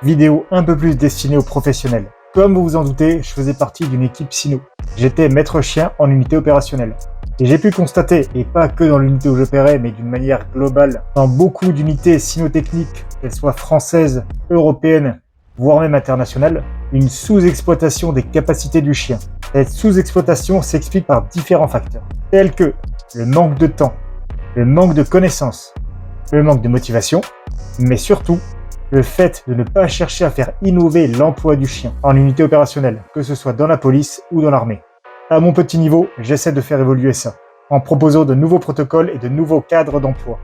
Vidéo un peu plus destinée aux professionnels. Comme vous vous en doutez, je faisais partie d'une équipe Sino. J'étais maître chien en unité opérationnelle. Et j'ai pu constater, et pas que dans l'unité où j'opérais, mais d'une manière globale, dans beaucoup d'unités cynotechniques, qu'elles soient françaises, européennes, voire même internationales, une sous-exploitation des capacités du chien. Cette sous-exploitation s'explique par différents facteurs, tels que le manque de temps, le manque de connaissances, le manque de motivation, mais surtout le fait de ne pas chercher à faire innover l'emploi du chien en unité opérationnelle, que ce soit dans la police ou dans l'armée. À mon petit niveau, j'essaie de faire évoluer ça, en proposant de nouveaux protocoles et de nouveaux cadres d'emploi.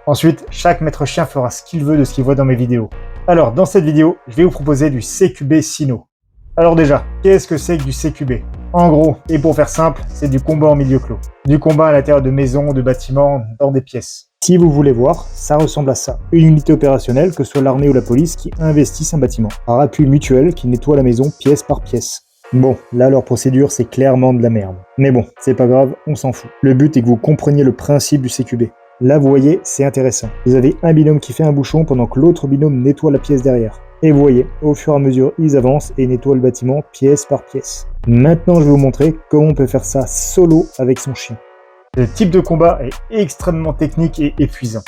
Ensuite, chaque maître chien fera ce qu'il veut de ce qu'il voit dans mes vidéos. Alors, dans cette vidéo, je vais vous proposer du CQB Sino. Alors déjà, qu'est-ce que c'est que du CQB? En gros, et pour faire simple, c'est du combat en milieu clos. Du combat à l'intérieur de maisons, de bâtiments, dans des pièces. Si vous voulez voir, ça ressemble à ça. Une unité opérationnelle, que ce soit l'armée ou la police, qui investissent un bâtiment. Par appui mutuel, qui nettoie la maison pièce par pièce. Bon, là leur procédure c'est clairement de la merde. Mais bon, c'est pas grave, on s'en fout. Le but est que vous compreniez le principe du CQB. Là vous voyez, c'est intéressant. Vous avez un binôme qui fait un bouchon pendant que l'autre binôme nettoie la pièce derrière. Et vous voyez, au fur et à mesure, ils avancent et nettoient le bâtiment pièce par pièce. Maintenant je vais vous montrer comment on peut faire ça solo avec son chien. Ce type de combat est extrêmement technique et épuisant.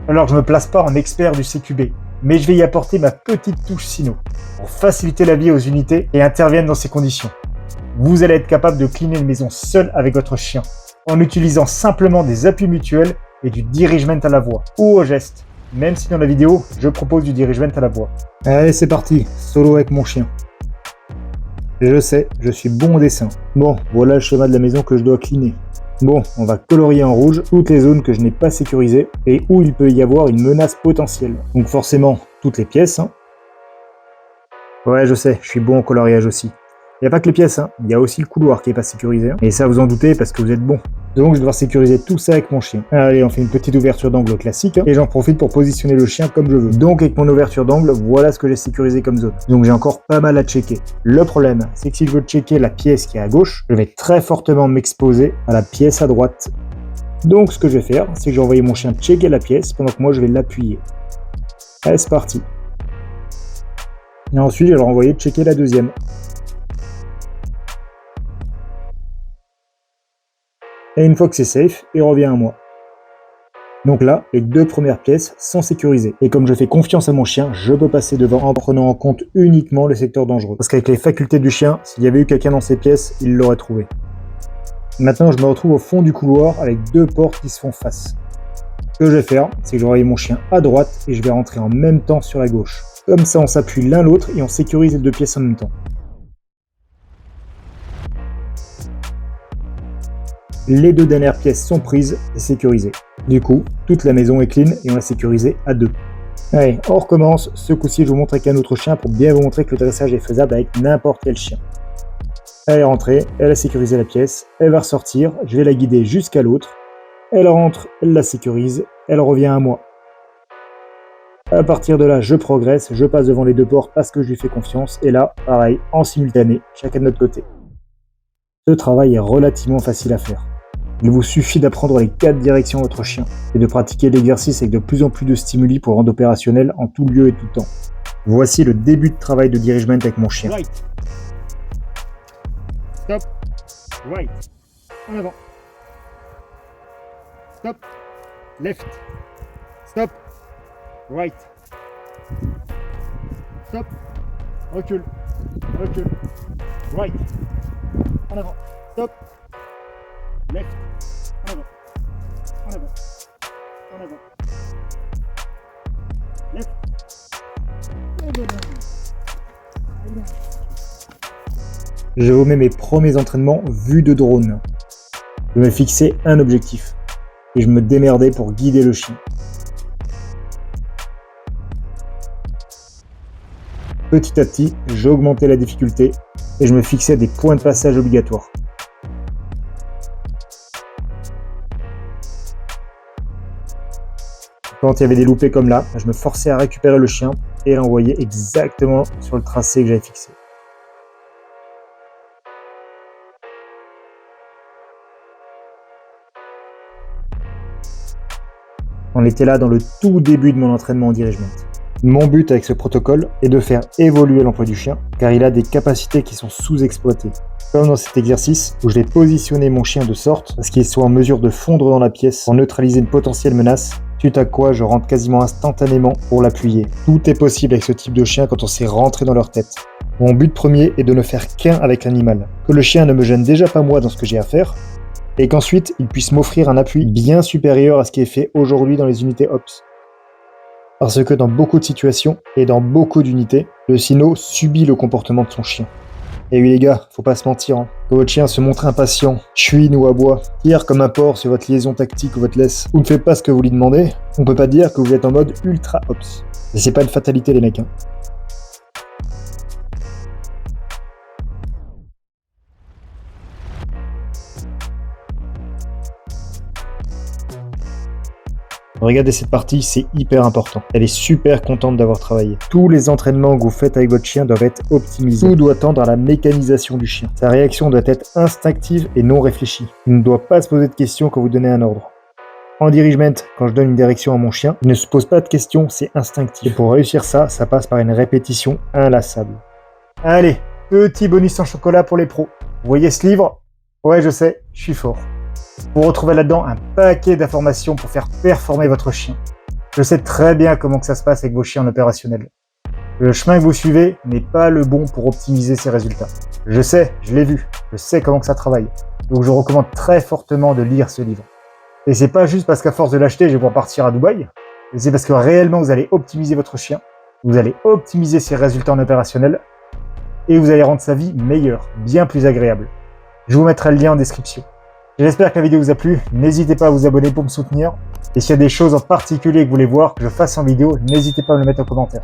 Alors je ne me place pas en expert du CQB, mais je vais y apporter ma petite touche Sino pour faciliter la vie aux unités et interviennent dans ces conditions. Vous allez être capable de cleaner une maison seul avec votre chien, en utilisant simplement des appuis mutuels et du dirigement à la voix, ou au geste, même si dans la vidéo, je propose du dirigement à la voix. Allez, c'est parti, solo avec mon chien. Je sais, je suis bon au dessin. Bon, voilà le schéma de la maison que je dois cleaner. Bon, on va colorier en rouge toutes les zones que je n'ai pas sécurisées et où il peut y avoir une menace potentielle. Donc forcément, toutes les pièces. Ouais, je sais, je suis bon en coloriage aussi. Il n'y a pas que les pièces, il y a aussi le couloir qui n'est pas sécurisé. Et ça, vous en doutez parce que vous êtes bon. Donc je vais devoir sécuriser tout ça avec mon chien. Allez, on fait une petite ouverture d'angle classique et j'en profite pour positionner le chien comme je veux. Donc avec mon ouverture d'angle, voilà ce que j'ai sécurisé comme zone. Donc j'ai encore pas mal à checker. Le problème, c'est que si je veux checker la pièce qui est à gauche, je vais très fortement m'exposer à la pièce à droite. Donc ce que je vais faire, c'est que je vais envoyer mon chien checker la pièce pendant que moi je vais l'appuyer. Allez, c'est parti. Et ensuite, je vais le renvoyer checker la deuxième. Et une fois que c'est safe, il revient à moi. Donc là, les deux premières pièces sont sécurisées. Et comme je fais confiance à mon chien, je peux passer devant en prenant en compte uniquement le secteur dangereux. Parce qu'avec les facultés du chien, s'il y avait eu quelqu'un dans ces pièces, il l'aurait trouvé. Maintenant, je me retrouve au fond du couloir avec deux portes qui se font face. Ce que je vais faire, c'est que je vais envoyer mon chien à droite et je vais rentrer en même temps sur la gauche. Comme ça, on s'appuie l'un l'autre et on sécurise les deux pièces en même temps. Les deux dernières pièces sont prises et sécurisées. Du coup, toute la maison est clean et on l'a sécurisée à deux. Allez, on recommence. Ce coup-ci, je vous montre avec un autre chien pour bien vous montrer que le dressage est faisable avec n'importe quel chien. Elle est rentrée, elle a sécurisé la pièce, elle va ressortir, je vais la guider jusqu'à l'autre. Elle rentre, elle la sécurise, elle revient à moi. À partir de là, je progresse, je passe devant les deux portes parce que je lui fais confiance. Et là, pareil, en simultané, chacun de notre côté. Ce travail est relativement facile à faire. Il vous suffit d'apprendre les 4 directions de votre chien et de pratiquer l'exercice avec de plus en plus de stimuli pour le rendre opérationnel en tout lieu et tout temps. Voici le début de travail de dirigement avec mon chien. Right. Stop. Right. En avant. Stop. Left. Stop. Right. Stop. Recule. Recule. Right. En avant. Stop. Left. En avant. En avant. En avant. Left. Je vous mets mes premiers entraînements vus de drone. Je me fixais un objectif et je me démerdais pour guider le chien. Petit à petit, j'augmentais la difficulté et je me fixais des points de passage obligatoires. Quand il y avait des loupés comme là, je me forçais à récupérer le chien et l'envoyer exactement sur le tracé que j'avais fixé. On était là dans le tout début de mon entraînement en dirigement. Mon but avec ce protocole est de faire évoluer l'emploi du chien, car il a des capacités qui sont sous-exploitées. Comme dans cet exercice où je vais positionner mon chien de sorte à ce qu'il soit en mesure de fondre dans la pièce pour neutraliser une potentielle menace, suite à quoi je rentre quasiment instantanément pour l'appuyer. Tout est possible avec ce type de chien quand on sait rentrer dans leur tête. Mon but premier est de ne faire qu'un avec l'animal, que le chien ne me gêne déjà pas moi dans ce que j'ai à faire, et qu'ensuite il puisse m'offrir un appui bien supérieur à ce qui est fait aujourd'hui dans les unités OPS. Parce que dans beaucoup de situations et dans beaucoup d'unités, le sino subit le comportement de son chien. Et oui les gars, faut pas se mentir, hein. Que votre chien se montre impatient, chuine ou aboie, tire comme un porc sur votre liaison tactique ou votre laisse, ou ne fait pas ce que vous lui demandez, on peut pas dire que vous êtes en mode ultra ops. Et c'est pas une fatalité les mecs, hein. Regardez cette partie, c'est hyper important. Elle est super contente d'avoir travaillé. Tous les entraînements que vous faites avec votre chien doivent être optimisés. Tout doit tendre à la mécanisation du chien. Sa réaction doit être instinctive et non réfléchie. Il ne doit pas se poser de questions quand vous donnez un ordre. En dirigement, quand je donne une direction à mon chien, il ne se pose pas de questions, c'est instinctif. Et pour réussir ça, ça passe par une répétition inlassable. Allez, petit bonus en chocolat pour les pros. Vous voyez ce livre? Ouais, je sais, je suis fort. Vous retrouvez là-dedans un paquet d'informations pour faire performer votre chien. Je sais très bien comment que ça se passe avec vos chiens en opérationnel. Le chemin que vous suivez n'est pas le bon pour optimiser ses résultats. Je sais, je l'ai vu, je sais comment que ça travaille. Donc je recommande très fortement de lire ce livre. Et c'est pas juste parce qu'à force de l'acheter, je vais pouvoir partir à Dubaï, mais c'est parce que réellement vous allez optimiser votre chien, vous allez optimiser ses résultats en opérationnel, et vous allez rendre sa vie meilleure, bien plus agréable. Je vous mettrai le lien en description. J'espère que la vidéo vous a plu, n'hésitez pas à vous abonner pour me soutenir. Et s'il y a des choses en particulier que vous voulez voir que je fasse en vidéo, n'hésitez pas à me le mettre en commentaire.